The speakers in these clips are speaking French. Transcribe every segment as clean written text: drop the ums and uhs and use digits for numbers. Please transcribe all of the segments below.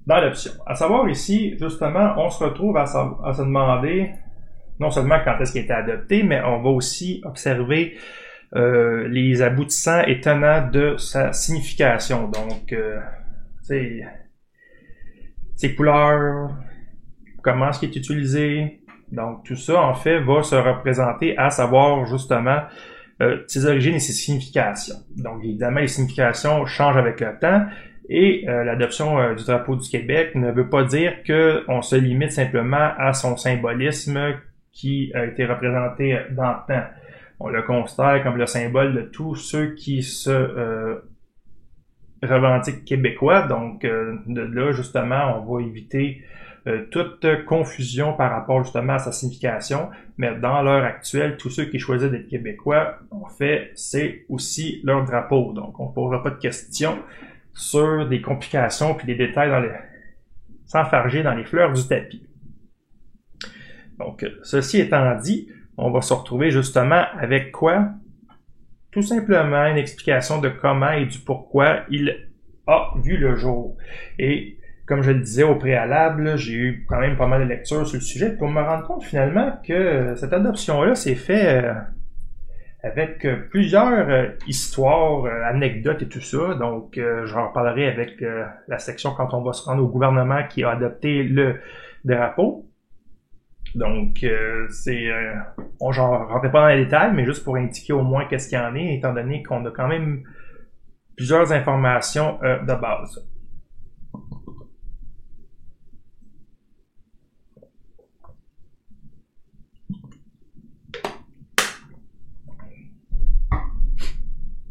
d'adoption. À savoir ici, justement, on se retrouve à se demander non seulement quand est-ce qu'il a été adopté, mais on va aussi observer les aboutissants et tenants de sa signification. Donc, ses couleurs, comment est-ce qu'il est utilisé. Donc, tout ça, en fait, va se représenter à savoir, justement, ses origines et ses significations. Donc, évidemment, les significations changent avec le temps et l'adoption du drapeau du Québec ne veut pas dire qu'on se limite simplement à son symbolisme qui a été représenté dans le temps. On le considère comme le symbole de tous ceux qui se revendiquent québécois. Donc, de là, justement, on va éviter toute confusion par rapport justement à sa signification, mais dans l'heure actuelle, tous ceux qui choisissent d'être québécois, en fait, c'est aussi leur drapeau. Donc, on ne posera pas de questions sur des complications puis des détails s'enfarger dans les fleurs du tapis. Donc, ceci étant dit, on va se retrouver justement avec quoi? Tout simplement une explication de comment et du pourquoi il a vu le jour. Et comme je le disais au préalable, j'ai eu quand même pas mal de lectures sur le sujet pour me rendre compte finalement que cette adoption-là s'est faite avec plusieurs histoires, anecdotes et tout ça. Donc, j'en reparlerai avec la section quand on va se rendre au gouvernement qui a adopté le drapeau. Donc, j'en rentrerai pas dans les détails, mais juste pour indiquer au moins qu'est-ce qu'il y en est, étant donné qu'on a quand même plusieurs informations de base.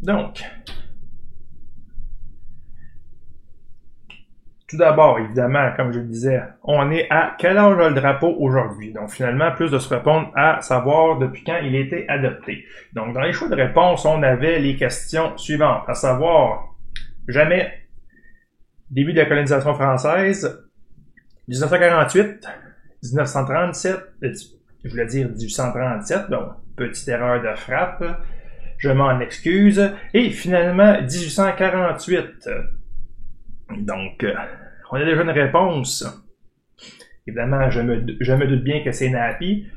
Donc, tout d'abord, évidemment, comme je le disais, on est à quel âge a le drapeau aujourd'hui? Donc, finalement, plus de se répondre à savoir depuis quand il a été adopté. Donc, dans les choix de réponse, on avait les questions suivantes, à savoir, jamais, début de la colonisation française, 1948, 1937, je voulais dire 1837, donc, petite erreur de frappe, je m'en excuse, et finalement, 1848. Donc, on a déjà une réponse. Évidemment, je me doute bien que c'est Nappy.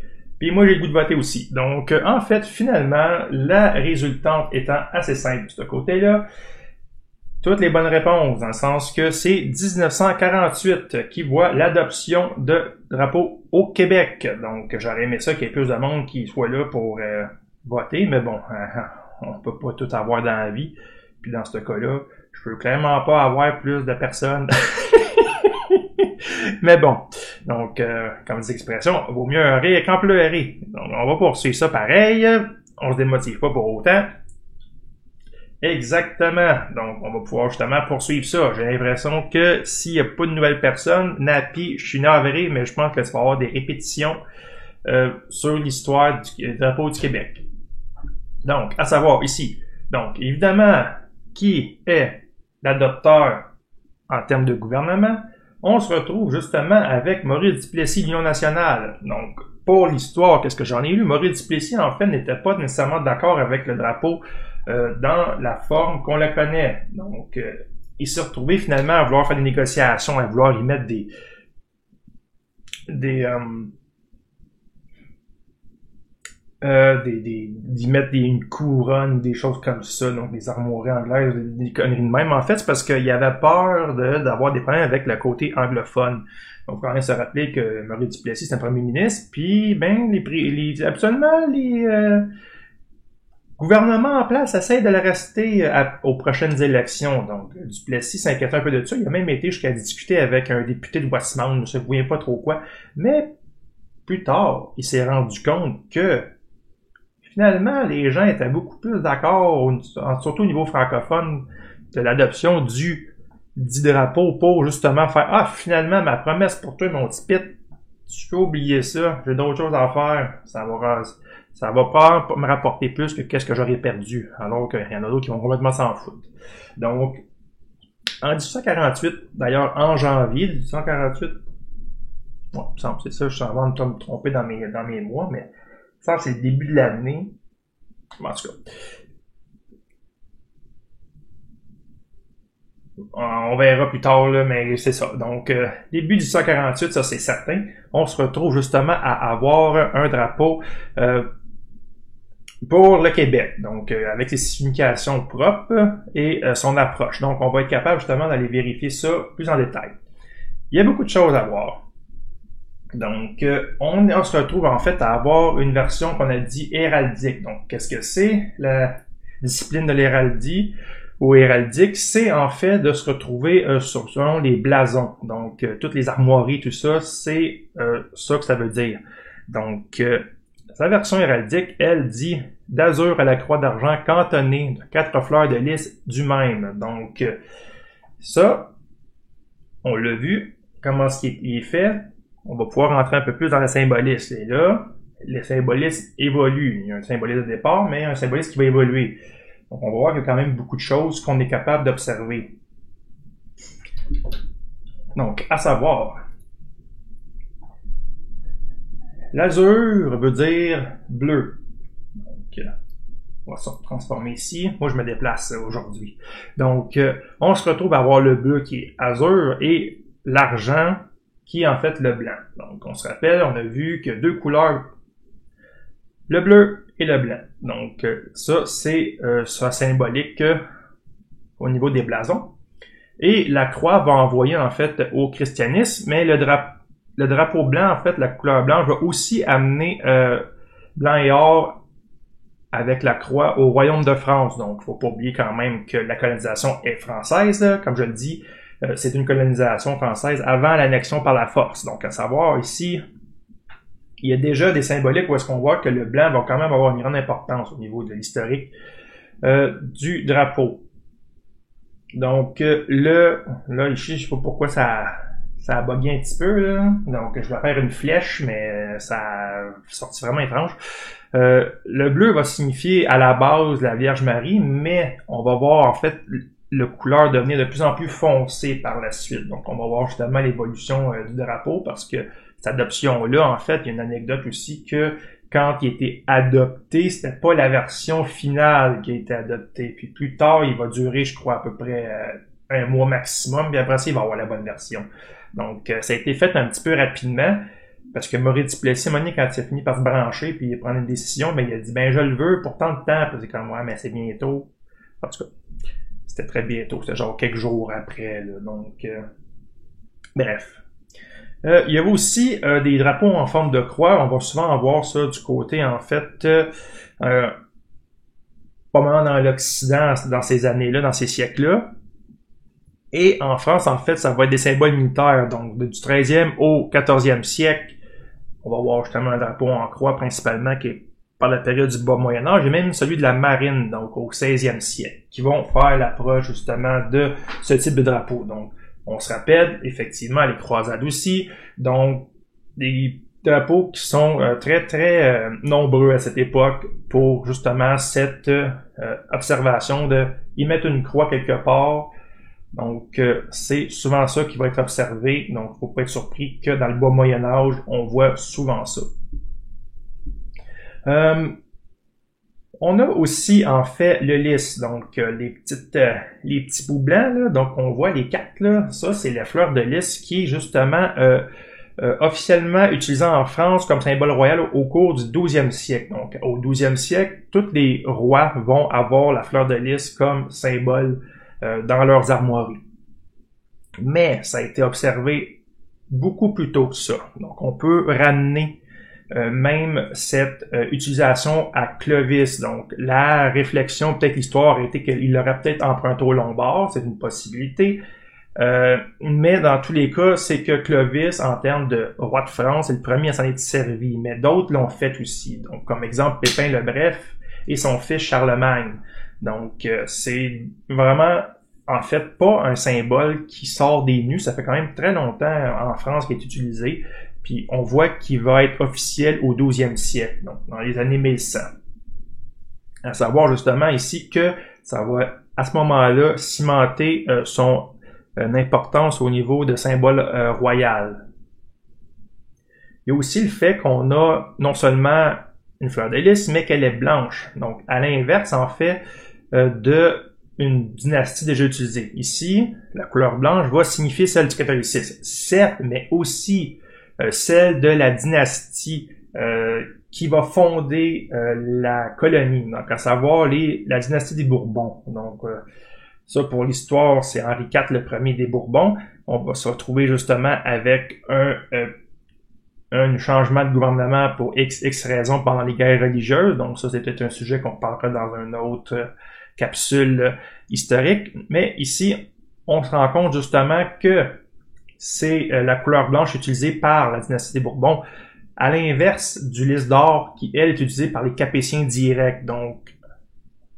Puis moi, j'ai le goût de voter aussi. Donc, en fait, finalement, la résultante étant assez simple de ce côté-là, toutes les bonnes réponses, dans le sens que c'est 1948 qui voit l'adoption de drapeau au Québec. Donc, j'aurais aimé ça qu'il y ait plus de monde qui soit là pour voter, mais bon, on peut pas tout avoir dans la vie. Puis dans ce cas-là, je peux clairement pas avoir plus de personnes. Mais bon, donc, comme dit l'expression, vaut mieux un rire qu'en pleurer. Donc, on va poursuivre ça pareil. On se démotive pas pour autant. Exactement. Donc, on va pouvoir justement poursuivre ça. J'ai l'impression que s'il n'y a pas de nouvelles personnes, Nappy, je suis navré, mais je pense que ça va y avoir des répétitions sur l'histoire du drapeau du Québec. Donc, à savoir ici. Donc, évidemment, qui est l'adopteur en termes de gouvernement? On se retrouve justement avec Maurice Duplessis, l'Union nationale. Donc, pour l'histoire, qu'est-ce que j'en ai lu? Maurice Duplessis, en fait, n'était pas nécessairement d'accord avec le drapeau dans la forme qu'on le connaît. Donc, il s'est retrouvé finalement à vouloir faire des négociations, à vouloir y mettre d'y mettre une couronne, des choses comme ça, donc des armoiries anglaises, des conneries de même. En fait, c'est parce qu'il avait peur d'avoir des problèmes avec le côté anglophone. Donc, on va se rappeler que Maurice Duplessis, c'est un premier ministre, puis, absolument, les gouvernements en place essayent de le rester aux prochaines élections. Donc, Duplessis s'inquiétait un peu de ça. Il a même été jusqu'à discuter avec un député de Westmount, je ne sais pas trop quoi. Mais, plus tard, il s'est rendu compte que finalement, les gens étaient beaucoup plus d'accord, surtout au niveau francophone, de l'adoption du dit drapeau pour justement faire « Ah, finalement, ma promesse pour toi, mon petit pit, tu peux oublier ça, j'ai d'autres choses à faire, ça va pas me rapporter plus que qu'est-ce que j'aurais perdu. » Alors qu'il y en a d'autres qui vont complètement s'en foutre. Donc, en 1848, d'ailleurs, en janvier 1848, ouais, c'est ça, je suis en train de me tromper dans mes mois, mais ça, c'est le début de l'année. En tout cas. On verra plus tard, là, mais c'est ça. Donc, début 1848, ça c'est certain. On se retrouve justement à avoir un drapeau pour le Québec. Donc, avec ses significations propres et son approche. Donc, on va être capable justement d'aller vérifier ça plus en détail. Il y a beaucoup de choses à voir. Donc, on se retrouve en fait à avoir une version qu'on a dit héraldique. Donc, qu'est-ce que c'est la discipline de l'héraldie ou héraldique? C'est en fait de se retrouver selon les blasons. Donc, toutes les armoiries, tout ça, c'est ça que ça veut dire. Donc, sa version héraldique, elle dit d'azur à la croix d'argent cantonnée de 4 fleurs de lys du même. Donc, ça, on l'a vu. Comment est-ce qu'il est fait? On va pouvoir rentrer un peu plus dans le symbolisme. Et là, le symbolisme évolue. Il y a un symbolisme de départ, mais un symbolisme qui va évoluer. Donc, on va voir qu'il y a quand même beaucoup de choses qu'on est capable d'observer. Donc, à savoir, l'azur veut dire bleu. Donc, on va se transformer ici. Moi, je me déplace aujourd'hui. Donc, on se retrouve à avoir le bleu qui est azur et l'argent qui est en fait le blanc. Donc, on se rappelle, on a vu que deux couleurs, le bleu et le blanc. Donc, ça, c'est ça symbolique au niveau des blasons. Et la croix va envoyer en fait au christianisme, mais le drapeau blanc, en fait, la couleur blanche va aussi amener blanc et or avec la croix au royaume de France. Donc, il ne faut pas oublier quand même que la colonisation est française, là. Comme je le dis, c'est une colonisation française avant l'annexion par la force. Donc, à savoir ici, il y a déjà des symboliques où est-ce qu'on voit que le blanc va quand même avoir une grande importance au niveau de l'historique du drapeau. Donc, là, ici, je sais pas pourquoi ça a bugué un petit peu, là. Donc, je vais faire une flèche, mais ça a sorti vraiment étrange. Le bleu va signifier à la base la Vierge Marie, mais on va voir en fait le couleur devenir de plus en plus foncé par la suite. Donc, on va voir justement l'évolution du drapeau parce que cette adoption-là, en fait, il y a une anecdote aussi que quand il a été adopté, c'était pas la version finale qui a été adoptée. Puis plus tard, il va durer, je crois, à peu près un mois maximum, puis après ça, il va avoir la bonne version. Donc, ça a été fait un petit peu rapidement, parce que Maurice Duplessis, Monique, quand il a fini par se brancher, puis il prendre une décision, ben, il a dit, ben, je le veux pour tant de temps, puis c'est comme, ouais, mais c'est bientôt. En tout cas, c'était très bientôt, c'était genre quelques jours après, là. Donc, bref. Il y avait aussi des drapeaux en forme de croix. On va souvent en voir ça du côté, en fait, pas mal dans l'Occident, dans ces années-là, dans ces siècles-là. Et en France, en fait, ça va être des symboles militaires. Donc, du 13e au 14e siècle, on va voir justement un drapeau en croix principalement qui est par la période du bas Moyen-Âge, et même celui de la marine, donc au 16e siècle, qui vont faire l'approche justement de ce type de drapeau. Donc, on se rappelle effectivement les croisades aussi, donc des drapeaux qui sont très nombreux à cette époque pour justement cette observation de y mettre une croix quelque part. Donc, c'est souvent ça qui va être observé. Donc, il ne faut pas être surpris que dans le bas Moyen-Âge, on voit souvent ça. On a aussi, en fait, le lys. Donc, les petits bouts blancs, là. Donc, on voit les 4, là. Ça, c'est la fleur de lys qui est justement officiellement utilisée en France comme symbole royal au cours du 12e siècle. Donc, au 12e siècle, tous les rois vont avoir la fleur de lys comme symbole dans leurs armoiries. Mais ça a été observé beaucoup plus tôt que ça. Donc, on peut ramener même cette utilisation à Clovis. Donc, la réflexion, peut-être l'histoire a été qu'il l'aurait peut-être emprunté aux Lombards, c'est une possibilité. Mais dans tous les cas, c'est que Clovis, en termes de roi de France, est le premier à s'en être servi. Mais d'autres l'ont fait aussi. Donc, comme exemple, Pépin le Bref et son fils Charlemagne. Donc, c'est vraiment, en fait, pas un symbole qui sort des nues. Ça fait quand même très longtemps en France qu'il est utilisé. Puis, on voit qu'il va être officiel au 12e siècle, donc dans les années 1100. À savoir, justement, ici, que ça va, à ce moment-là, cimenter son importance au niveau de symbole royal. Il y a aussi le fait qu'on a non seulement une fleur de lys, mais qu'elle est blanche. Donc, à l'inverse, en fait, de une dynastie déjà utilisée. Ici, la couleur blanche va signifier celle du catholicisme, certes, mais aussi celle de la dynastie qui va fonder la colonie, donc à savoir la dynastie des Bourbons. Donc ça, pour l'histoire, c'est Henri IV, le premier des Bourbons. On va se retrouver justement avec un changement de gouvernement pour X raisons pendant les guerres religieuses. Donc ça, c'est peut-être un sujet qu'on parlera dans une autre capsule historique. Mais ici, on se rend compte justement que c'est la couleur blanche utilisée par la dynastie des Bourbons, à l'inverse du lys d'or qui, elle, est utilisée par les Capétiens directs. Donc,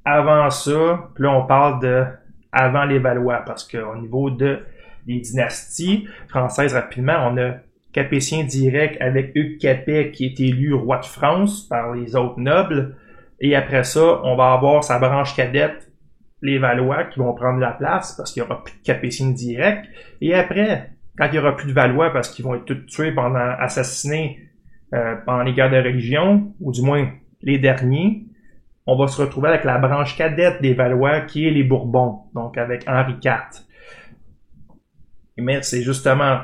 avant ça, puis là, on parle de avant les Valois, parce qu'au niveau des dynasties françaises, rapidement, on a Capétien direct avec Hugues Capet qui est élu roi de France par les autres nobles. Et après ça, on va avoir sa branche cadette, les Valois, qui vont prendre la place parce qu'il n'y aura plus de Capétien direct. Et après, quand il n'y aura plus de Valois parce qu'ils vont être tous tués assassinés pendant les guerres de religion, ou du moins les derniers, on va se retrouver avec la branche cadette des Valois qui est les Bourbons, donc avec Henri IV. Mais c'est justement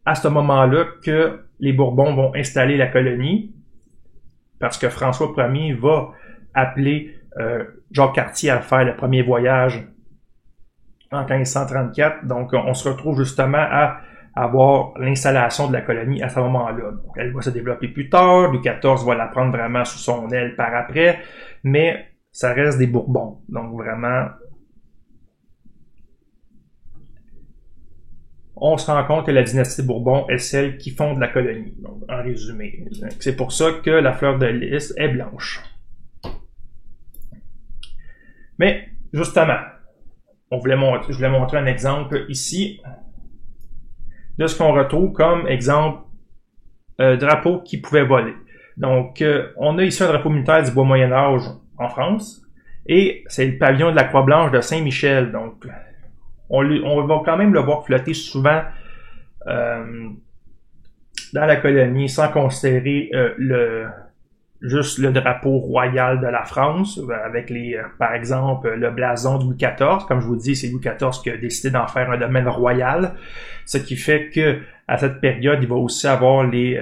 à ce moment-là que les Bourbons vont installer la colonie, parce que François Ier va appeler Jacques Cartier à faire le premier voyage en 1534. Donc, on se retrouve justement à avoir l'installation de la colonie à ce moment-là. Donc, elle va se développer plus tard. Louis XIV va la prendre vraiment sous son aile par après, mais ça reste des Bourbons. Donc, vraiment, on se rend compte que la dynastie Bourbon est celle qui fonde la colonie. Donc, en résumé. C'est pour ça que la fleur de lys est blanche. Mais, justement, je voulais montrer un exemple ici de ce qu'on retrouve comme exemple drapeau qui pouvait voler. Donc, on a ici un drapeau militaire du Bois Moyen-Âge en France, et c'est le pavillon de la Croix-Blanche de Saint-Michel. Donc, on va quand même le voir flotter souvent dans la colonie, sans considérer juste le drapeau royal de la France, avec par exemple, le blason de Louis XIV. Comme je vous dis, c'est Louis XIV qui a décidé d'en faire un domaine royal, ce qui fait que à cette période, il va aussi avoir les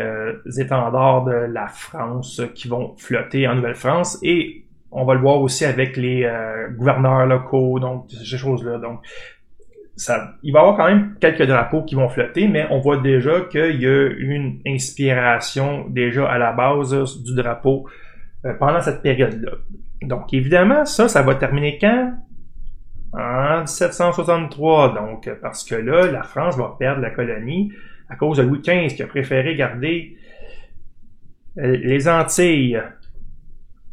étendards de la France qui vont flotter en Nouvelle-France, et on va le voir aussi avec les gouverneurs locaux, donc ces choses-là. Donc, il va y avoir quand même quelques drapeaux qui vont flotter, mais on voit déjà qu'il y a une inspiration déjà à la base du drapeau pendant cette période-là. Donc, évidemment, ça va terminer quand? En 1763. Donc, parce que là, la France va perdre la colonie à cause de Louis XV qui a préféré garder les Antilles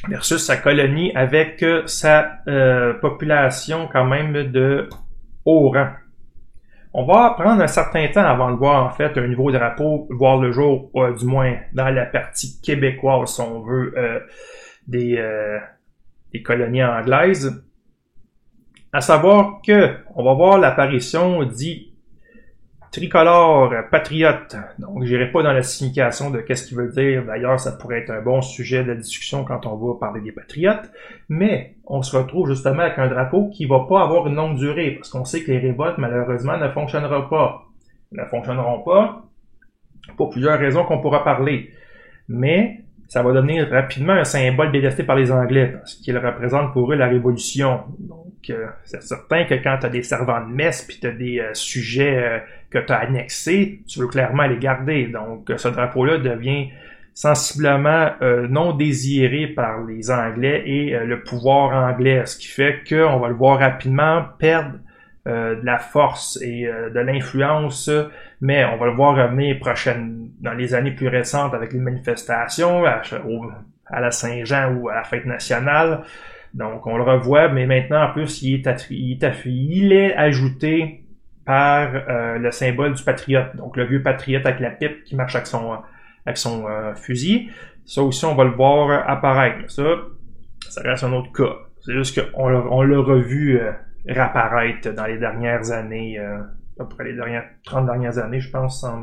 versus sa colonie avec sa population quand même de haut rang. On va prendre un certain temps avant de voir en fait un nouveau drapeau voir le jour, du moins dans la partie québécoise, si on veut, des colonies anglaises. À savoir que on va voir l'apparition dit tricolore patriote. Donc, j'irai pas dans la signification de qu'est-ce qu'il veut dire. D'ailleurs, ça pourrait être un bon sujet de discussion quand on va parler des patriotes. Mais on se retrouve justement avec un drapeau qui va pas avoir une longue durée, parce qu'on sait que les révoltes, malheureusement, ne fonctionneront pas. Ne fonctionneront pas pour plusieurs raisons qu'on pourra parler. Mais ça va devenir rapidement un symbole détesté par les Anglais, parce qu'il représente pour eux la Révolution. Donc, c'est certain que quand tu as des servants de messe, puis tu as des sujets que tu as annexés, tu veux clairement les garder. Donc, ce drapeau-là devient sensiblement non désiré par les Anglais et le pouvoir anglais, ce qui fait qu'on va le voir rapidement perdre de la force et de l'influence, mais on va le voir revenir dans les années plus récentes avec les manifestations à la Saint-Jean ou à la fête nationale. Donc on le revoit, mais maintenant en plus il est ajouté par le symbole du patriote, donc le vieux patriote avec la pipe qui marche avec son fusil. Ça aussi on va le voir apparaître. Ça reste un autre cas. C'est juste qu'on l'a revu réapparaître dans les dernières années, à peu près les 30 dernières années, je pense, sans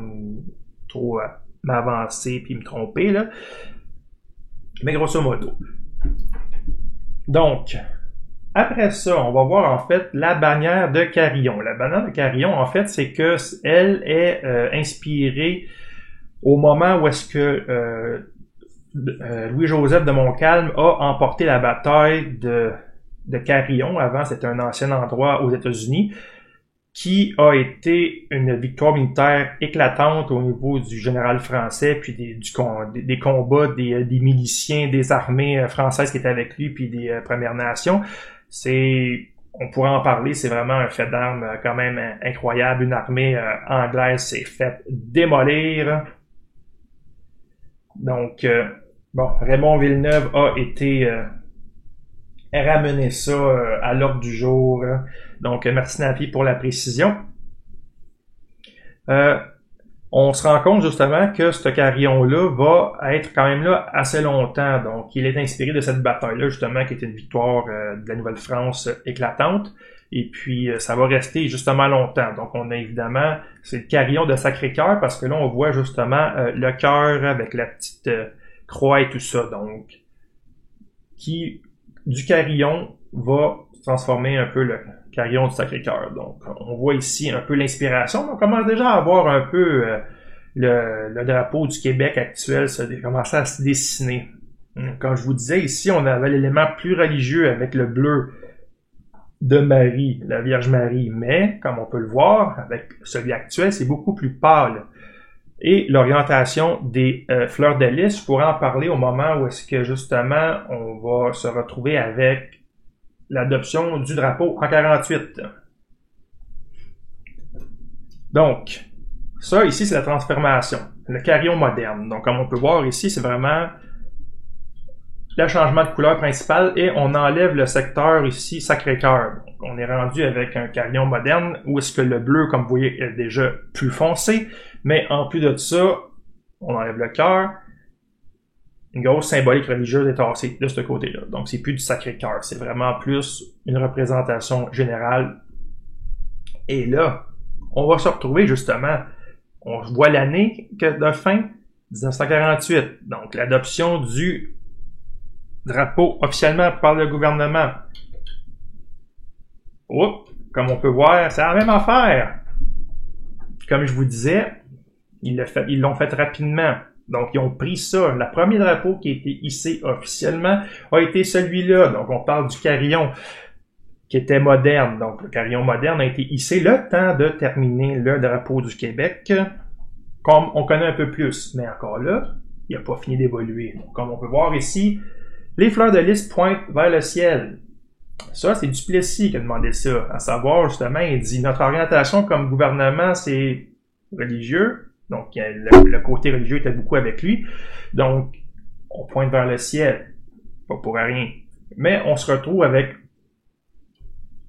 trop m'avancer puis me tromper, là. Mais grosso modo. Donc, après ça, on va voir en fait la bannière de Carillon. La bannière de Carillon, en fait, c'est que elle est inspirée au moment où est-ce que Louis-Joseph de Montcalm a emporté la bataille de Carillon. Avant, c'était un ancien endroit aux États-Unis, qui a été une victoire militaire éclatante au niveau du général français, puis des combats des miliciens, des armées françaises qui étaient avec lui, puis des Premières Nations. On pourrait en parler, c'est vraiment un fait d'armes quand même incroyable. Une armée anglaise s'est faite démolir. Donc, Raymond Villeneuve a été ramener ça à l'ordre du jour. Donc, merci Napi pour la précision. On se rend compte justement que ce carillon-là va être quand même là assez longtemps. Donc, il est inspiré de cette bataille-là, justement, qui était une victoire de la Nouvelle-France éclatante. Et puis, ça va rester justement longtemps. Donc, on a évidemment, c'est le carillon de Sacré-Cœur, parce que là, on voit justement le cœur avec la petite croix et tout ça. Donc, qui du carillon va transformer un peu le carillon du Sacré-Cœur. Donc, on voit ici un peu l'inspiration. On commence déjà à voir un peu le drapeau du Québec actuel commencer à se dessiner. Comme je vous disais, ici, on avait l'élément plus religieux avec le bleu de Marie, la Vierge Marie. Mais, comme on peut le voir, avec celui actuel, c'est beaucoup plus pâle. Et l'orientation des fleurs de lys, je pourrais en parler au moment où est-ce que justement on va se retrouver avec l'adoption du drapeau en 48. Donc, ça ici c'est la transformation, le carillon moderne. Donc comme on peut voir ici, c'est vraiment le changement de couleur principal et on enlève le secteur ici Sacré-Cœur. Donc on est rendu avec un carillon moderne où est-ce que le bleu, comme vous voyez, est déjà plus foncé. Mais en plus de ça, on enlève le cœur. Une grosse symbolique religieuse est tassée de ce côté-là. Donc, c'est plus du Sacré-Cœur. C'est vraiment plus une représentation générale. Et là, on va se retrouver justement, on voit l'année de fin, 1948. Donc, l'adoption du drapeau officiellement par le gouvernement. Oups, comme on peut voir, c'est la même affaire. Comme je vous disais, ils l'ont fait rapidement. Donc, ils ont pris ça. Le premier drapeau qui a été hissé officiellement a été celui-là. Donc, on parle du carillon qui était moderne. Donc, le carillon moderne a été hissé le temps de terminer le drapeau du Québec, comme on connaît un peu plus. Mais encore là, il n'a pas fini d'évoluer. Comme on peut voir ici, les fleurs de lys pointent vers le ciel. Ça, c'est Duplessis qui a demandé ça. À savoir, justement, il dit, notre orientation comme gouvernement, c'est religieux. Donc, le côté religieux était beaucoup avec lui. Donc, on pointe vers le ciel. Pas pour rien. Mais on se retrouve avec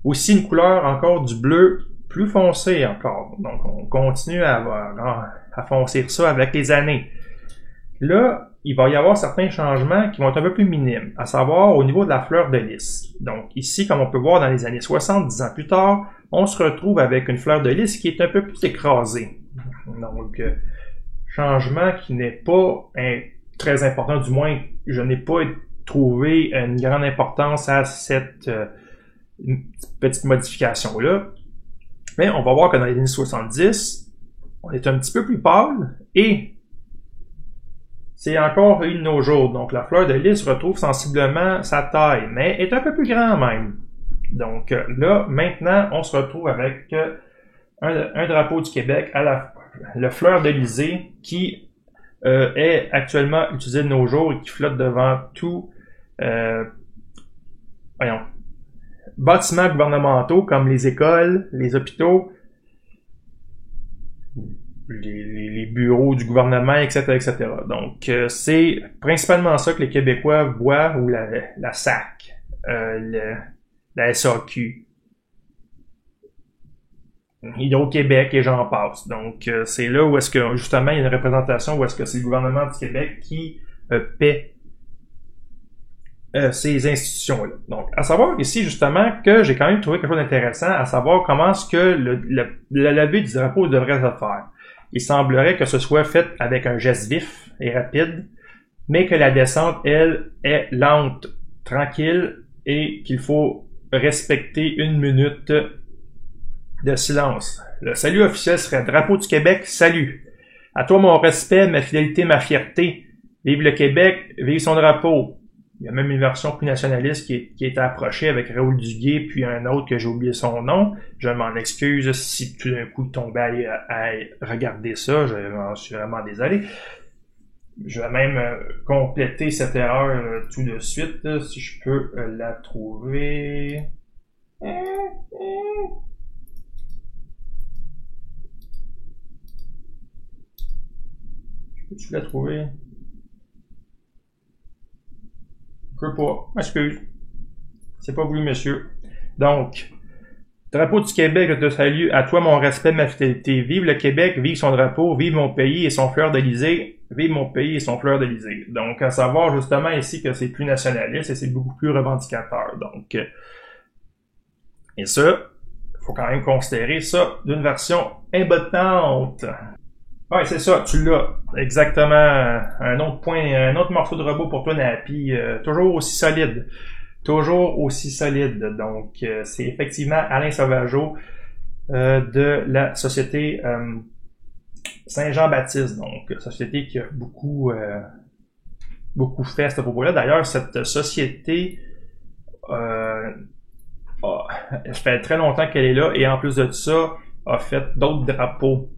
aussi une couleur encore du bleu plus foncé encore. Donc, on continue à foncer ça avec les années. Là, il va y avoir certains changements qui vont être un peu plus minimes, à savoir au niveau de la fleur de lys. Donc, ici, comme on peut voir dans les années 60, 10 ans plus tard, on se retrouve avec une fleur de lys qui est un peu plus écrasée. Donc, changement qui n'est pas très important, du moins, je n'ai pas trouvé une grande importance à cette petite modification-là. Mais on va voir que dans les années 70, on est un petit peu plus pâle et c'est encore une de nos jours. Donc, la fleur de lys retrouve sensiblement sa taille, mais est un peu plus grand même. Donc, là, maintenant, on se retrouve avec un drapeau du Québec à le fleur d'Elysée qui est actuellement utilisé de nos jours et qui flotte devant tout bâtiments gouvernementaux comme les écoles, les hôpitaux, les bureaux du gouvernement, etc., etc. Donc, c'est principalement ça que les Québécois voient, ou la SAC, la SAQ, Hydro-Québec et j'en passe. Donc, c'est là où est-ce que, justement, il y a une représentation où est-ce que c'est le gouvernement du Québec qui paie ces institutions-là. Donc, à savoir ici, justement, que j'ai quand même trouvé quelque chose d'intéressant, à savoir comment est-ce que le levée du drapeau devrait se faire. Il semblerait que ce soit fait avec un geste vif et rapide, mais que la descente, elle, est lente, tranquille, et qu'il faut respecter 1 minute de silence. Le salut officiel serait Drapeau du Québec, salut. À toi mon respect, ma fidélité, ma fierté. Vive le Québec, vive son drapeau. Il y a même une version plus nationaliste qui a été approchée avec Raoul Duguay, puis un autre que j'ai oublié son nom. Je m'en excuse si tout d'un coup tombais à regarder ça, je m'en suis vraiment désolé. Je vais même compléter cette erreur tout de suite, si je peux la trouver. Peux-tu la trouver? Je peux pas. Excuse. C'est pas voulu, monsieur. Donc, Drapeau du Québec, je te salue. À toi, mon respect, ma fidélité. Vive le Québec, vive son drapeau, vive mon pays et son fleur d'Élysée. Vive mon pays et son fleur d'Élysée. Donc, à savoir justement ici que c'est plus nationaliste et c'est beaucoup plus revendicateur. Donc, et ça, faut quand même considérer ça d'une version importante. Ouais, c'est ça, tu l'as. Exactement. Un autre point, un autre morceau de robot pour toi, Nappy. Toujours aussi solide. Toujours aussi solide. Donc, c'est effectivement Alain Sauvageau de la société Saint-Jean-Baptiste. Donc, société qui a beaucoup fait à ce propos-là. D'ailleurs, cette société ça fait très longtemps qu'elle est là et en plus de ça, a fait d'autres drapeaux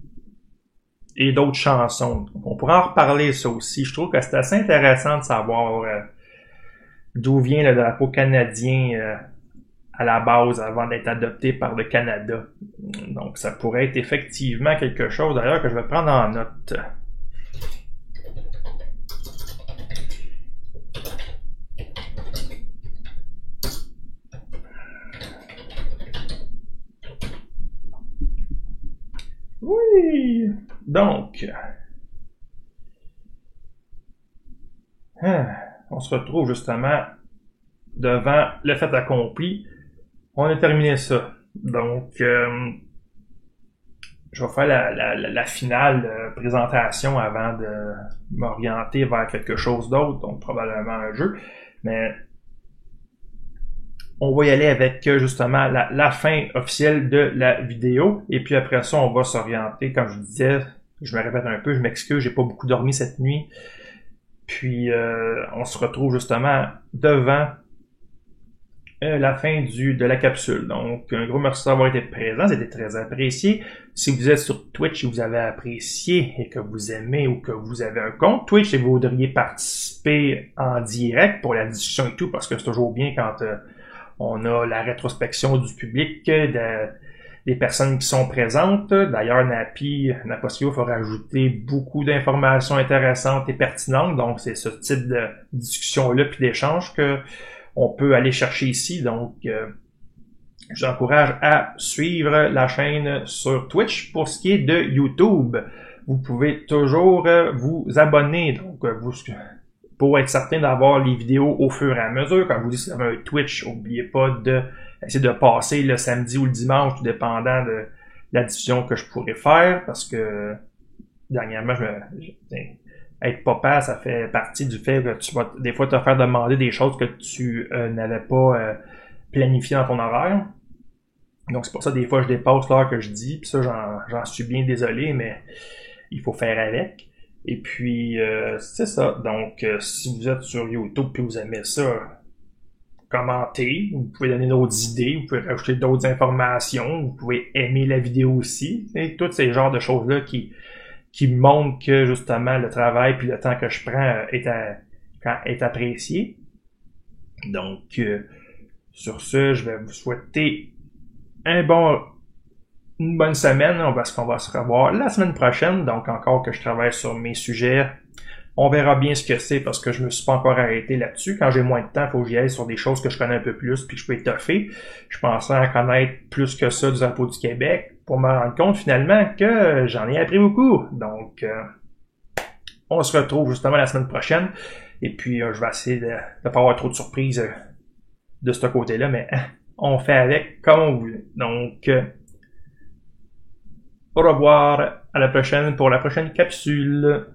et d'autres chansons. Donc, on pourra en reparler ça aussi. Je trouve que c'est assez intéressant de savoir d'où vient le drapeau canadien à la base avant d'être adopté par le Canada. Donc ça pourrait être effectivement quelque chose d'ailleurs que je vais prendre en note. Oui! Donc, on se retrouve justement devant le fait accompli. On a terminé ça. Donc, je vais faire la finale présentation avant de m'orienter vers quelque chose d'autre, donc probablement un jeu. Mais on va y aller avec justement la fin officielle de la vidéo. Et puis après ça, on va s'orienter, comme je disais, je me répète un peu, je m'excuse, j'ai pas beaucoup dormi cette nuit. Puis on se retrouve justement devant la fin de la capsule. Donc, un gros merci d'avoir été présent, c'était très apprécié. Si vous êtes sur Twitch et vous avez apprécié et que vous aimez ou que vous avez un compte Twitch et vous voudriez participer en direct pour la discussion et tout, parce que c'est toujours bien quand on a la rétrospection du public, des personnes qui sont présentes. D'ailleurs, Naposio faut rajouter beaucoup d'informations intéressantes et pertinentes. Donc, c'est ce type de discussion-là puis d'échange que on peut aller chercher ici. Donc, je vous encourage à suivre la chaîne sur Twitch. Pour ce qui est de YouTube, vous pouvez toujours vous abonner. Donc, pour être certain d'avoir les vidéos au fur et à mesure. Comme je vous dis, si vous avez un Twitch, n'oubliez pas d'essayer de passer le samedi ou le dimanche, tout dépendant de la diffusion que je pourrais faire, parce que dernièrement, être papa, ça fait partie du fait que tu vas des fois te faire demander des choses que tu n'avais pas planifiées dans ton horaire. Donc c'est pour ça des fois je dépasse l'heure que je dis, puis ça j'en suis bien désolé, mais il faut faire avec. Et puis c'est ça. Donc si vous êtes sur YouTube et vous aimez ça, commentez, vous pouvez donner d'autres idées, vous pouvez rajouter d'autres informations, vous pouvez aimer la vidéo aussi, et tous ces genres de choses-là qui montrent que justement le travail puis le temps que je prends est apprécié. Donc sur ce, je vais vous souhaiter une bonne semaine, parce qu'on va se revoir la semaine prochaine, donc encore que je travaille sur mes sujets. On verra bien ce que c'est parce que je me suis pas encore arrêté là-dessus. Quand j'ai moins de temps, il faut que j'y aille sur des choses que je connais un peu plus puis que je peux étoffer. Je pensais en connaître plus que ça du drapeau du Québec pour me rendre compte finalement que j'en ai appris beaucoup. Donc, on se retrouve justement la semaine prochaine. Et puis, je vais essayer de ne pas avoir trop de surprises de ce côté-là, mais on fait avec comme on veut. Donc, au revoir, à la prochaine pour la prochaine capsule.